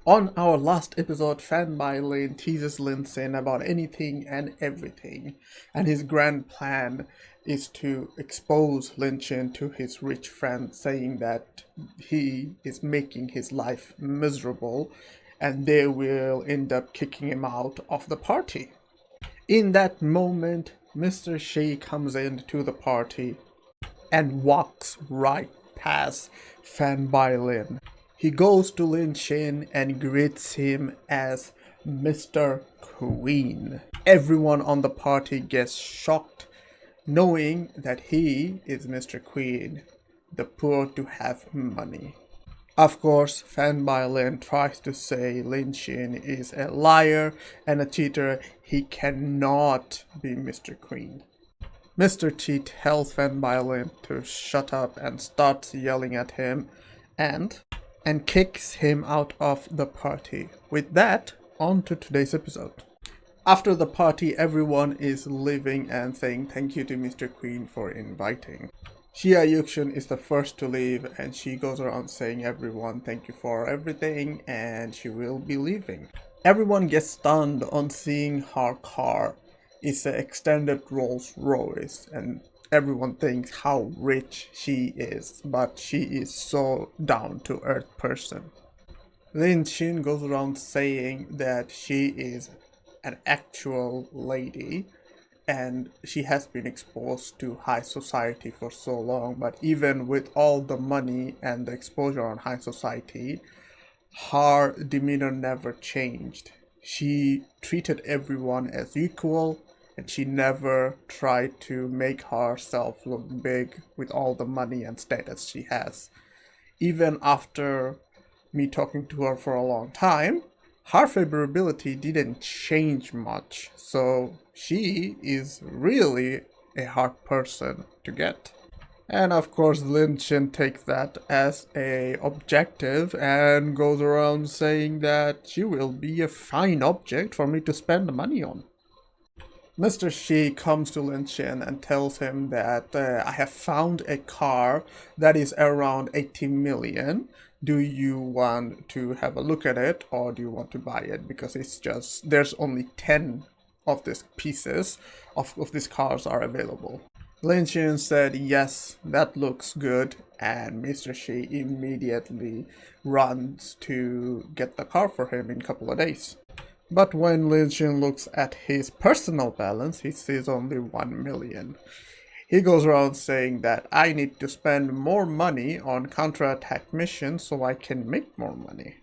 On our last episode, Fanboy Lin teases Lin Xin about anything and everything, and his grand plan is to expose Lin Xin to his rich friend, saying that he is making his life miserable and they will end up kicking him out of the party. In that moment, Mr. Shi comes into the party and walks right past Fanboy Lin. He goes to Lin Xin and greets him as Mr. Queen. Everyone on the party gets shocked knowing that he is Mr. Queen, the poor to have money. Of course, Fanboy Lin tries to say Lin Xin is a liar and a cheater. He cannot be Mr. Queen. Mr. Chi tells Fanboy Lin to shut up and starts yelling at him and kicks him out of the party. With that, on to today's episode. After the party, everyone is leaving and saying thank you to Mr. Queen for inviting. Xia Yuxin is the first to leave and she goes around saying everyone thank you for everything and she will be leaving. Everyone gets stunned on seeing her car. It's an extended Rolls Royce and everyone thinks how rich she is, but she is so down to earth person. Lin Xin goes around saying that she is an actual lady and she has been exposed to high society for so long, but even with all the money and the exposure on high society, her demeanor never changed. She treated everyone as equal and she never tried to make herself look big with all the money and status she has. Even after me talking to her for a long time, her favorability didn't change much, so she is really a hard person to get. And of course Lin Xin takes that as a objective and goes around saying that she will be a fine object for me to spend money on. Mr. Shi comes to Lin Xin and tells him that I have found a car that is around 80 million. Do you want to have a look at it or do you want to buy it? Because it's just, there's only 10 of these pieces of these cars are available. Lin Xin said, yes, that looks good. And Mr. Shi immediately runs to get the car for him in a couple of days. But when Lin Xin looks at his personal balance, he sees only 1 million. He goes around saying that I need to spend more money on counterattack missions so I can make more money.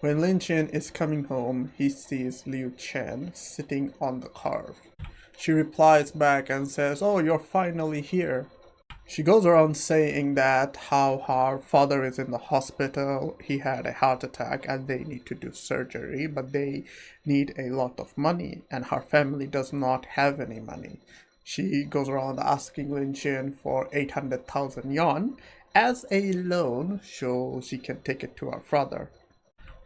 When Lin Xin is coming home, he sees Liu Chen sitting on the car. She replies back and says, oh, you're finally here. She goes around saying that how her father is in the hospital, he had a heart attack and they need to do surgery, but they need a lot of money and her family does not have any money. She goes around asking Lin Xin for 800,000 yuan as a loan so she can take it to her father.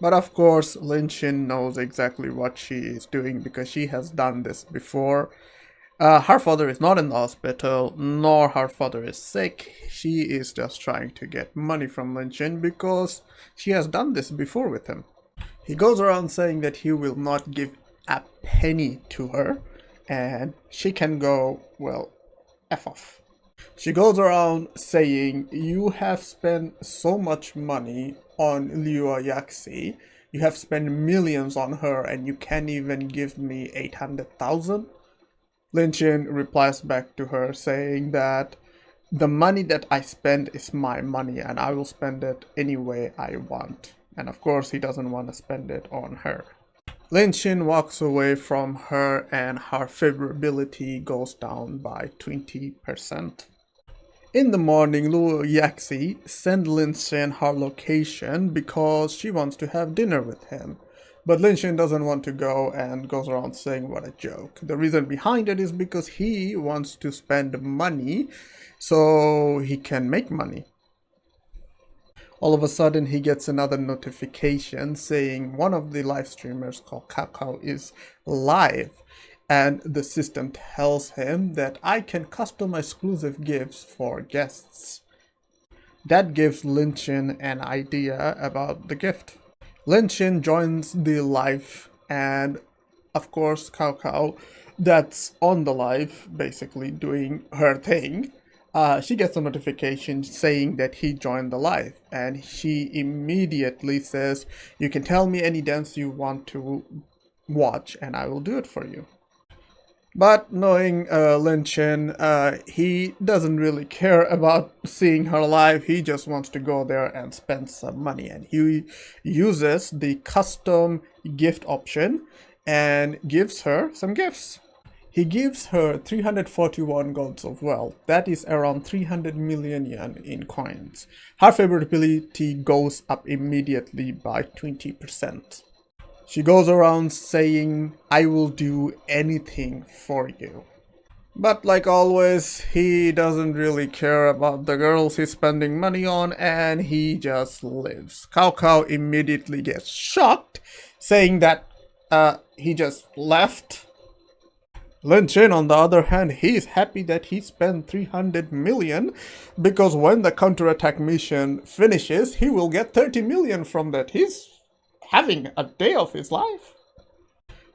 But of course, Lin Xin knows exactly what she is doing because she has done this before. Her father is not in the hospital, nor her father is sick. She is just trying to get money from Lin Xin because she has done this before with him. He goes around saying that he will not give a penny to her and she can go, well, F off. She goes around saying, you have spent so much money on Liu Yaxi. You have spent millions on her and you can't even give me 800,000? Lin Xin replies back to her saying that the money that I spend is my money and I will spend it any way I want. And of course he doesn't want to spend it on her. Lin Xin walks away from her and her favorability goes down by 20%. In the morning, Liu Yaxi sent Lin Xin her location because she wants to have dinner with him. But Lin Xin doesn't want to go and goes around saying what a joke. The reason behind it is because he wants to spend money so he can make money. All of a sudden he gets another notification saying one of the live streamers called Kakao is live. And the system tells him that I can custom exclusive gifts for guests. That gives Lin Xin an idea about the gift. Lin Xin joins the live, and of course Cao Cao, that's on the live, basically doing her thing. She gets a notification saying that he joined the live, and she immediately says, "You can tell me any dance you want to watch, and I will do it for you." But knowing Lin Xin, he doesn't really care about seeing her live. He just wants to go there and spend some money. And he uses the custom gift option and gives her some gifts. He gives her 341 golds of wealth. That is around 300 million yen in coins. Her favorability goes up immediately by 20%. She goes around saying, "I will do anything for you." But like always, he doesn't really care about the girls he's spending money on, and he just lives. Cao Cao immediately gets shocked, saying that he just left. Lin Xin, on the other hand, he's happy that he spent 300 million, because when the counterattack mission finishes, he will get 30 million from that. He's having a day of his life.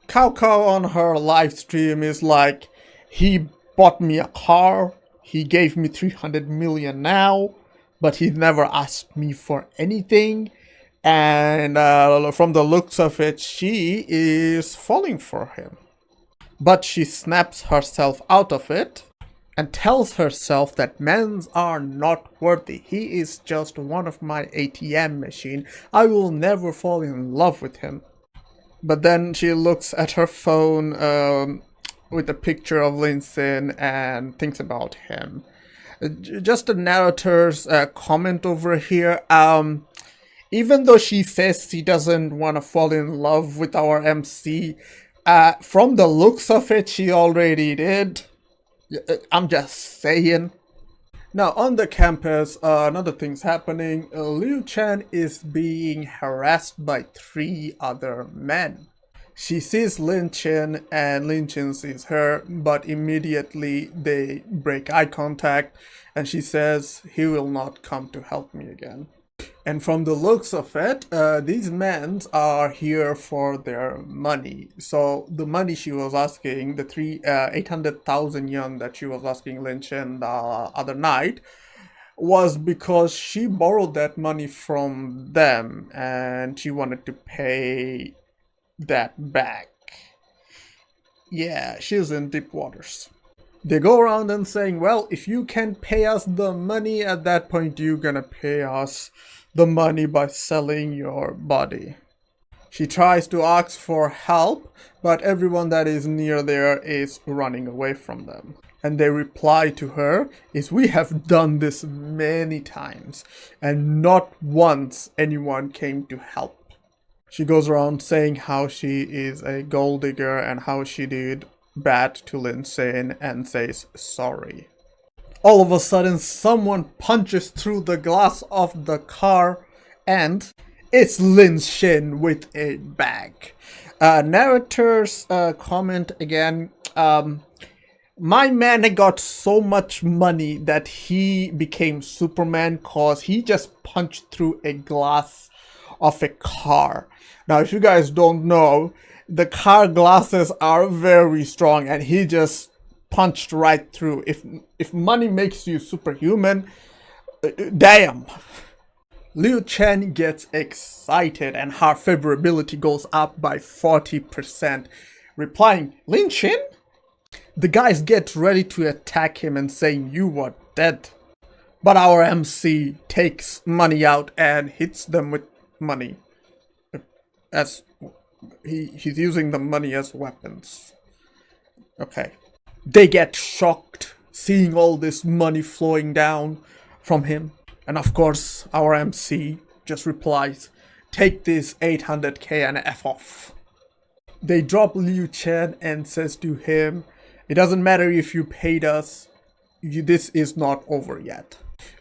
Cao Cao on her live stream is like, he bought me a car, he gave me 300 million now, but he never asked me for anything. And from the looks of it, she is falling for him. But she snaps herself out of it and tells herself that men are not worthy. He is just one of my ATM machine. I will never fall in love with him. But then she looks at her phone with a picture of Lin Xin and thinks about him. Just a narrator's comment over here. Even though she says she doesn't want to fall in love with our MC, from the looks of it, she already did. I'm just saying. Now, on the campus, another thing's happening. Liu Chen is being harassed by 3 other men. She sees Lin Xin and Lin Xin sees her, but immediately they break eye contact and she says he will not come to help me again. And from the looks of it, these men are here for their money. So the money she was asking, the 800,000 yuan that she was asking Lin Chen the other night, was because she borrowed that money from them and she wanted to pay that back. Yeah, she's in deep waters. They go around and saying, well, if you can pay us the money, at that point you're gonna pay us the money by selling your body. She tries to ask for help, but everyone that is near there is running away from them. And they reply to her is, we have done this many times and not once anyone came to help. She goes around saying how she is a gold digger and how she did bad to Lin Xin and says sorry. All of a sudden, someone punches through the glass of the car and it's Lin Xin with a bag. Narrator's comment again, my man got so much money that he became Superman cause he just punched through a glass of a car. Now, if you guys don't know, the car glasses are very strong and he just punched right through. If money makes you superhuman, damn. Liu Chen gets excited and her favorability goes up by 40%, replying, Lin Xin? The guys get ready to attack him and saying, you are dead. But our MC takes money out and hits them with money. As he's using the money as weapons. Okay. They get shocked seeing all this money flowing down from him. And of course, our MC just replies, take this 800k and F off. They drop Liu Chen and says to him, it doesn't matter if you paid us, this is not over yet.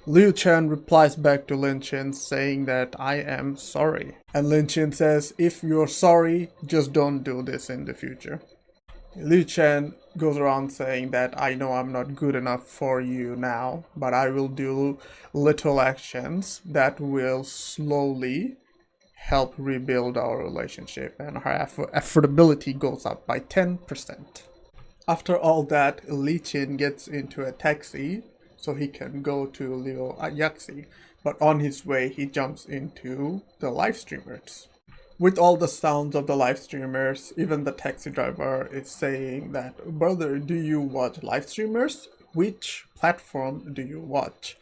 Liu Chen replies back to Lin Xin saying that I am sorry. And Lin Xin says, if you're sorry, just don't do this in the future. Liu Chen goes around saying that I know I'm not good enough for you now, but I will do little actions that will slowly help rebuild our relationship, and her affordability goes up by 10%. After all that, Lin Xin gets into a taxi so he can go to Liu Yaxi, but on his way he jumps into the live streamers. With all the sounds of the live streamers, even the taxi driver is saying that, "Brother, do you watch live streamers? Which platform do you watch?"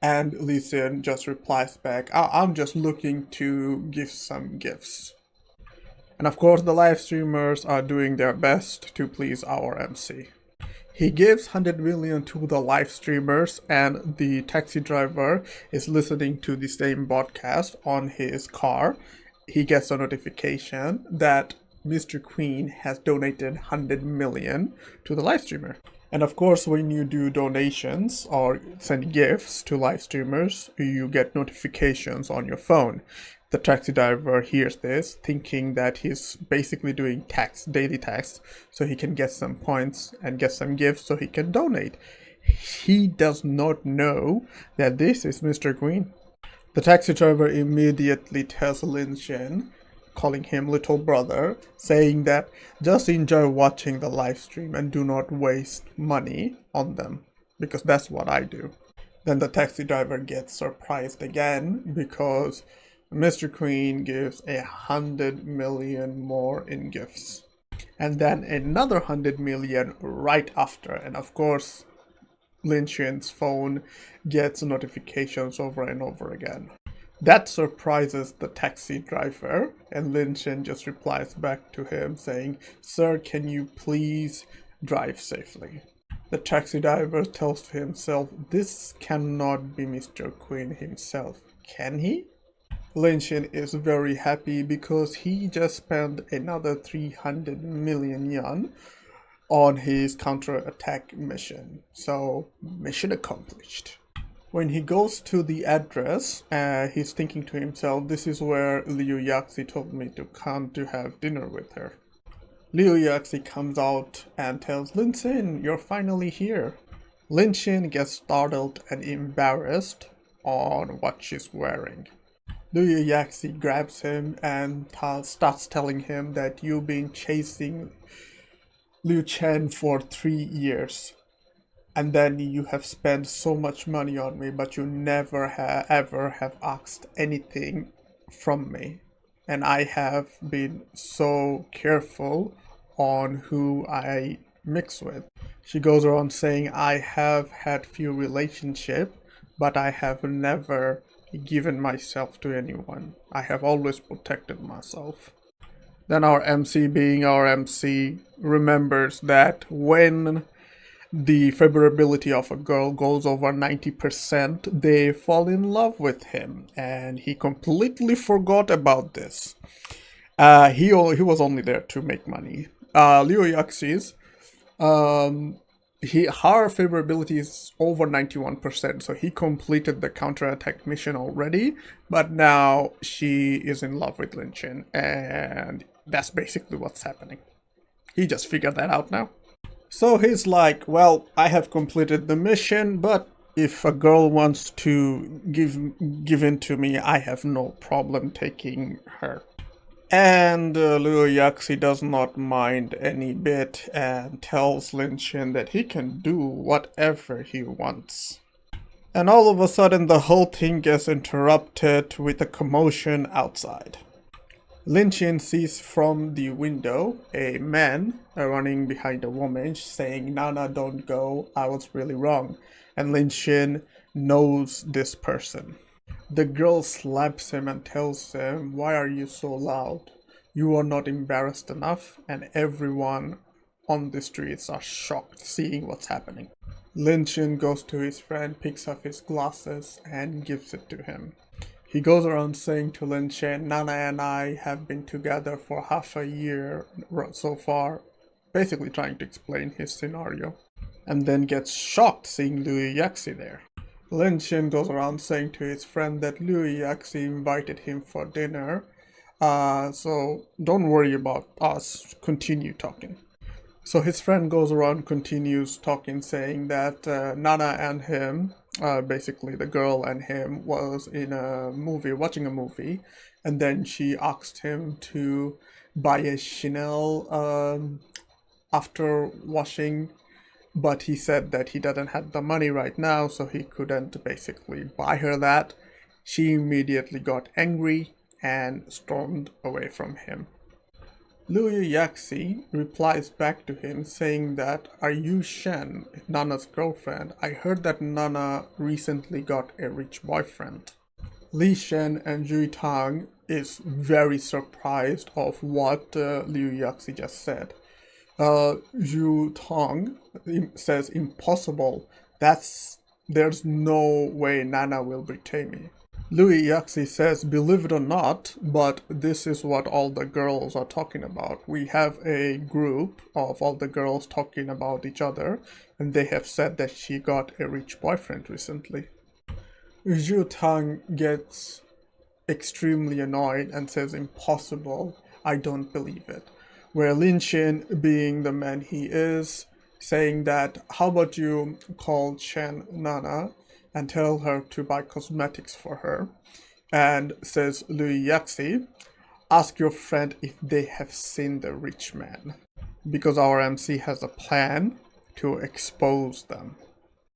And Lin Xin just replies back, "I'm just looking to give some gifts." And of course, the live streamers are doing their best to please our MC. He gives 100 million to the live streamers, and the taxi driver is listening to the same broadcast on his car. He gets a notification that Mr. Queen has donated 100 million to the live streamer. And of course, when you do donations or send gifts to live streamers, you get notifications on your phone. The taxi driver hears this, thinking that he's basically doing daily tax, so he can get some points and get some gifts so he can donate. He does not know that this is Mr. Green. The taxi driver immediately tells Lin Xin, calling him little brother, saying that just enjoy watching the live stream and do not waste money on them, because that's what I do. Then the taxi driver gets surprised again because Mr. Queen gives 100 million more in gifts. And then another 100 million right after. And of course, Lin Xin's phone gets notifications over and over again. That surprises the taxi driver, and Lin Xin just replies back to him saying, "Sir, can you please drive safely?" The taxi driver tells to himself, "This cannot be Mr. Queen himself, can he?" Lin Xin is very happy because he just spent another 300 million yuan on his counterattack mission. So, mission accomplished. When he goes to the address, he's thinking to himself, "This is where Liu Yaxi told me to come to have dinner with her." Liu Yaxi comes out and tells Lin Xin, "You're finally here." Lin Xin gets startled and embarrassed on what she's wearing. Liu Yaxi grabs him and starts telling him that you've been chasing Liu Chen for 3 years. And then you have spent so much money on me, but you never ever have asked anything from me. And I have been so careful on who I mix with. She goes around saying, "I have had few relationships, but I have never given myself to anyone. I have always protected myself." Then our MC, being our MC, remembers that when the favorability of a girl goes over 90%, they fall in love with him, and he completely forgot about this. He was only there to make money. Liu Yaxi's, her favorability is over 91%, so he completed the counterattack mission already, but now she is in love with Lin Xin, and that's basically what's happening. He just figured that out now. So he's like, "Well, I have completed the mission, but if a girl wants to give in to me, I have no problem taking her." And Liu Yaxi does not mind any bit and tells Lin Xin that he can do whatever he wants. And all of a sudden the whole thing gets interrupted with a commotion outside. Lin Xin sees from the window a man running behind a woman saying, "Nana, don't go, I was really wrong." And Lin Xin knows this person. The girl slaps him and tells him, "Why are you so loud? You are not embarrassed enough," and everyone on the streets are shocked seeing what's happening. Lin Xin goes to his friend, picks up his glasses, and gives it to him. He goes around saying to Lin Xin, "Nana and I have been together for half a year so far," basically trying to explain his scenario, and then gets shocked seeing Liu Yaxi there. Lin Xin goes around saying to his friend that Liu Yaxi invited him for dinner, so don't worry about us, continue talking. So his friend goes around, continues talking, saying that Nana and him, basically the girl and him, was in a movie, watching a movie, and then she asked him to buy a Chanel after washing, but he said that he doesn't have the money right now, so he couldn't basically buy her that. She immediately got angry and stormed away from him. Liu Yaxi replies back to him saying that, "Are you Shen, Nana's girlfriend? I heard that Nana recently got a rich boyfriend." Li Shen and Zhu Tang is very surprised of what Liu Yaxi just said. Zhu Tang says, "Impossible. There's no way Nana will betray me." Louis Yaxi says, "Believe it or not, but this is what all the girls are talking about. We have a group of all the girls talking about each other, and they have said that she got a rich boyfriend recently." Zhu Tang gets extremely annoyed and says, "Impossible. I don't believe it." Where Lin Xin, being the man he is, saying that, "How about you call Chen Nana and tell her to buy cosmetics for her?" And says Louis Yaxi, "Ask your friend if they have seen the rich man, because our MC has a plan to expose them."